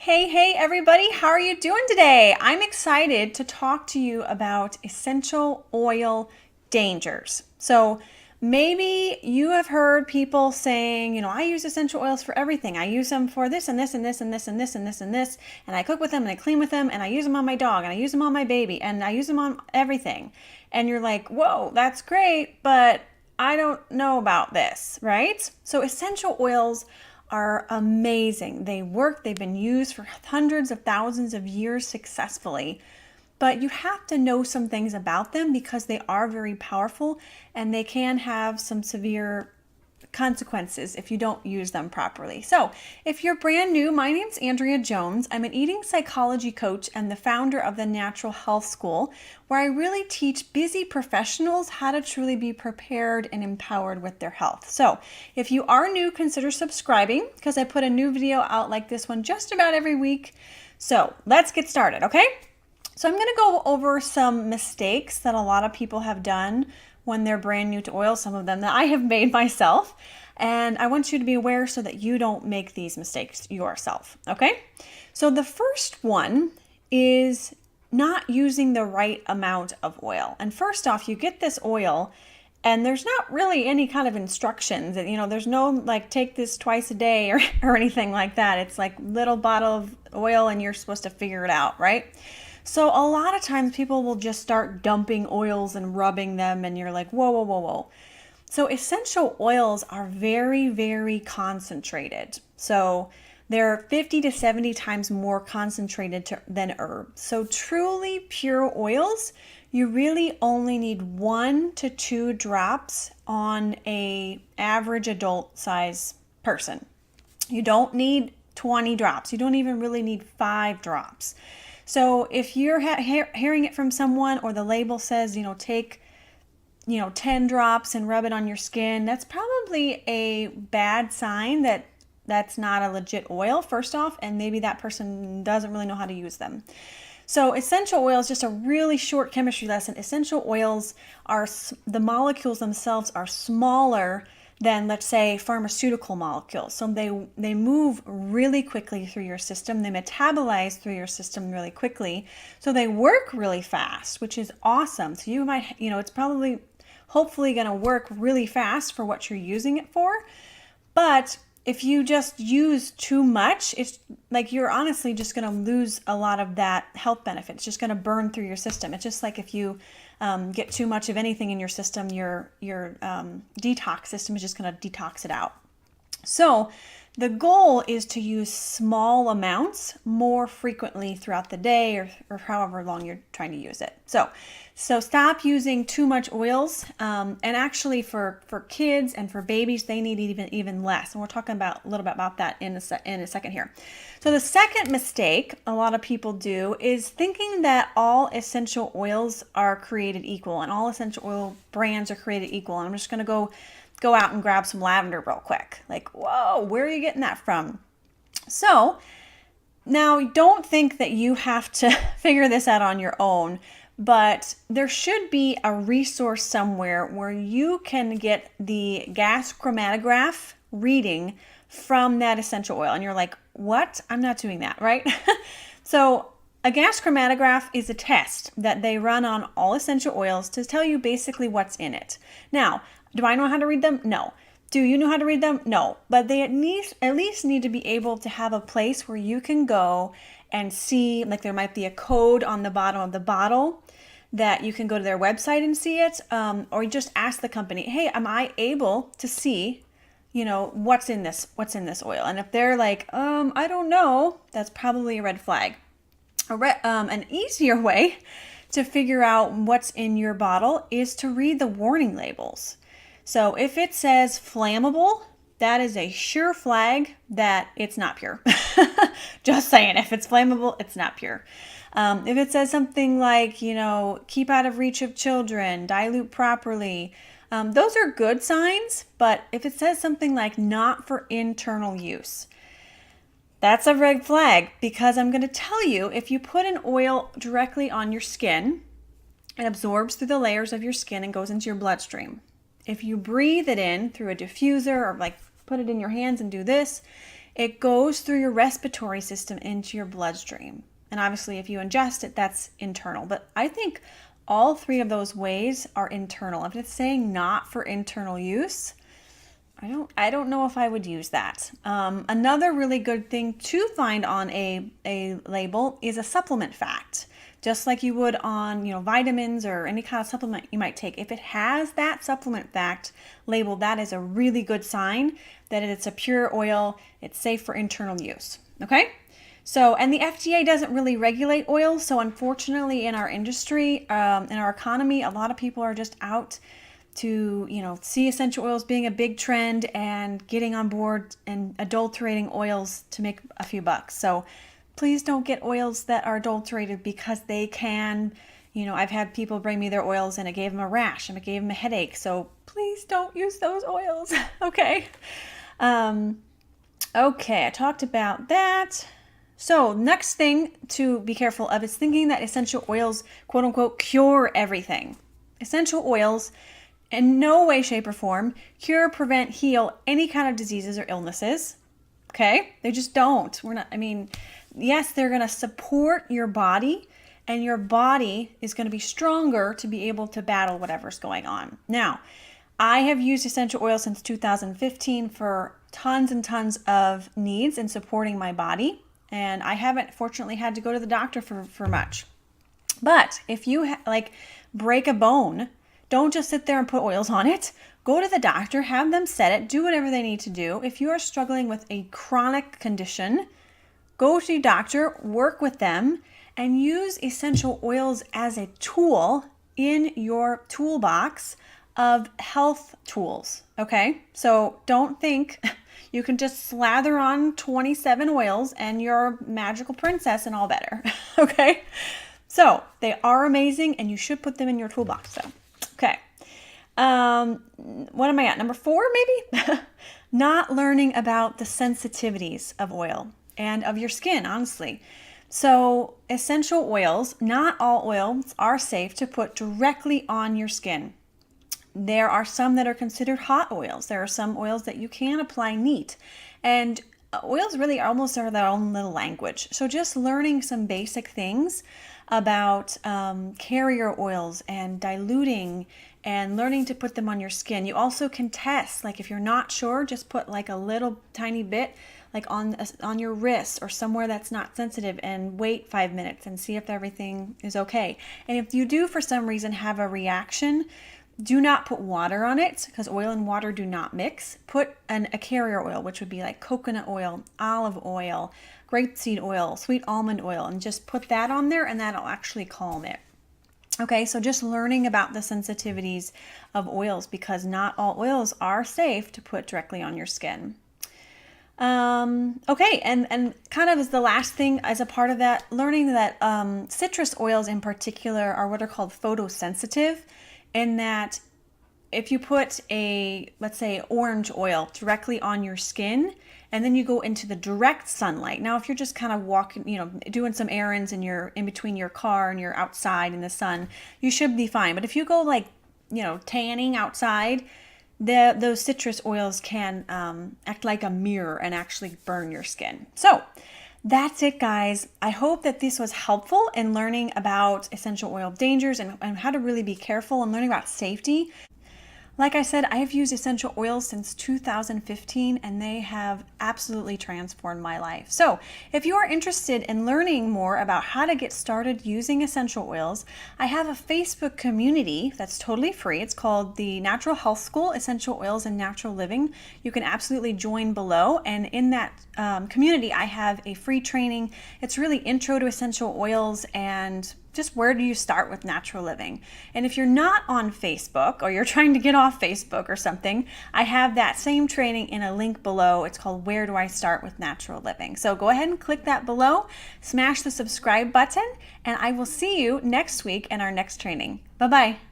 Hey, everybody, how are you doing today? I'm excited to talk to you about essential oil dangers. So, maybe you have heard people saying, I use essential oils for everything. I use them for this and this and this and this and this and this and this. And I cook with them and I clean with them and I use them on my dog and I use them on my baby and I use them on everything. And you're like, whoa, that's great, but I don't know about this, right? So, essential oils are amazing. They work, they've been used for hundreds of thousands of years successfully. But you have to know some things about them because they are very powerful and they can have some severe consequences if you don't use them properly. So, if you're brand new, my name's Andrea Jones. I'm an eating psychology coach and the founder of the Natural Health School, where I really teach busy professionals how to truly be prepared and empowered with their health. So, if you are new, consider subscribing because I put a new video out like this one just about every week. So, let's get started, okay? So I'm going to go over some mistakes that a lot of people have done when they're brand new to oil, some of them that I have made myself. And I want you to be aware so that you don't make these mistakes yourself, okay? So the first one is not using the right amount of oil. And first off, you get this oil and there's not really any kind of instructions. There's no like take this twice a day or anything like that. It's like little bottle of oil and you're supposed to figure it out, right? So a lot of times people will just start dumping oils and rubbing them and you're like, whoa, whoa, whoa, whoa. So essential oils are very, very concentrated. So they're 50 to 70 times more concentrated than herbs. So truly pure oils, you really only need 1 to 2 drops on a average adult size person. You don't need 20 drops. You don't even really need 5 drops. So if you're hearing it from someone or the label says, take 10 drops and rub it on your skin, that's probably a bad sign that that's not a legit oil, first off, and maybe that person doesn't really know how to use them. So essential oils, just a really short chemistry lesson. Essential oils are, the molecules themselves are smaller than, let's say, pharmaceutical molecules. So they move really quickly through your system. They metabolize through your system really quickly. So they work really fast, which is awesome. So you might, it's probably, hopefully going to work really fast for what you're using it for. But if you just use too much, it's like you're honestly just going to lose a lot of that health benefit. It's just going to burn through your system. It's just like if you get too much of anything in your system, your detox system is just going to detox it out. So the goal is to use small amounts more frequently throughout the day or however long you're trying to use it. So stop using too much oils. And actually for kids and for babies, they need even less. And we're talking about a little bit about that in a second here. So the second mistake a lot of people do is thinking that all essential oils are created equal and all essential oil brands are created equal. And I'm just going to go out and grab some lavender real quick. Like, whoa, where are you getting that from? So now don't think that you have to figure this out on your own, but there should be a resource somewhere where you can get the gas chromatograph reading from that essential oil. And you're like, what? I'm not doing that, right? So a gas chromatograph is a test that they run on all essential oils to tell you basically what's in it. Now, do I know how to read them? No. Do you know how to read them? No. But they at least need to be able to have a place where you can go and see, like there might be a code on the bottom of the bottle that you can go to their website and see it, or you just ask the company, hey, am I able to see, what's in this oil? And if they're like, I don't know, that's probably a red flag. An easier way to figure out what's in your bottle is to read the warning labels. So if it says flammable, that is a sure flag that it's not pure. Just saying, if it's flammable, it's not pure. If it says something like, keep out of reach of children, dilute properly, those are good signs. But if it says something like not for internal use, that's a red flag, because I'm going to tell you, if you put an oil directly on your skin, it absorbs through the layers of your skin and goes into your bloodstream. If you breathe it in through a diffuser or like put it in your hands and do this, it goes through your respiratory system into your bloodstream. And obviously, if you ingest it, that's internal. But I think all three of those ways are internal. If it's saying not for internal use, I don't know if I would use that. Another really good thing to find on a label is a supplement fact. Just like you would on, vitamins or any kind of supplement you might take. If it has that supplement fact label, that is a really good sign that it's a pure oil, it's safe for internal use. Okay? So, and the FDA doesn't really regulate oils. So unfortunately in our industry, in our economy, a lot of people are just out to, see essential oils being a big trend and getting on board and adulterating oils to make a few bucks. So please don't get oils that are adulterated because they can, I've had people bring me their oils and it gave them a rash and it gave them a headache. So please don't use those oils. Okay. Okay. I talked about that. So next thing to be careful of is thinking that essential oils, quote unquote, cure everything. Essential oils in no way, shape, or form cure, prevent, heal any kind of diseases or illnesses. Okay? They just don't. Yes, they're going to support your body, and your body is going to be stronger to be able to battle whatever's going on. Now, I have used essential oils since 2015 for tons and tons of needs in supporting my body, and I haven't fortunately had to go to the doctor for much. But if you break a bone, don't just sit there and put oils on it. Go to the doctor, have them set it, do whatever they need to do. If you are struggling with a chronic condition, go to your doctor, work with them, and use essential oils as a tool in your toolbox of health tools, okay? So don't think you can just slather on 27 oils and you're a magical princess and all better, okay? So they are amazing and you should put them in your toolbox, so. Okay. What am I at? Number 4, maybe? Not learning about the sensitivities of oil and of your skin, honestly. So essential oils, not all oils are safe to put directly on your skin. There are some that are considered hot oils. There are some oils that you can apply neat. And oils really almost are their own little language. So just learning some basic things about carrier oils and diluting and learning to put them on your skin. You also can test, if you're not sure, just put a little tiny bit on your wrist or somewhere that's not sensitive and wait 5 minutes and see if everything is okay. And if you do for some reason have a reaction, do not put water on it because oil and water do not mix. Put a carrier oil, which would be like coconut oil, olive oil, grapeseed oil, sweet almond oil, and just put that on there and that'll actually calm it. Okay, so just learning about the sensitivities of oils because not all oils are safe to put directly on your skin. Okay, and kind of as the last thing as a part of that, learning that citrus oils in particular are what are called photosensitive, in that if you put let's say orange oil directly on your skin and then you go into the direct sunlight. Now, if you're just kind of walking, doing some errands and you're in between your car and you're outside in the sun, you should be fine. But if you go tanning outside, those citrus oils can act like a mirror and actually burn your skin. So that's it, guys. I hope that this was helpful in learning about essential oil dangers and how to really be careful and learning about safety. Like I said, I have used essential oils since 2015 and they have absolutely transformed my life. So if you are interested in learning more about how to get started using essential oils, I have a Facebook community that's totally free. It's called the Natural Health School, Essential Oils and Natural Living. You can absolutely join below, and in that community I have a free training. It's really intro to essential oils and just where do you start with natural living. And if you're not on Facebook or you're trying to get off Facebook or something, I have that same training in a link below. It's called Where Do I Start with Natural Living? So go ahead and click that below, smash the subscribe button, and I will see you next week in our next training. Bye-bye.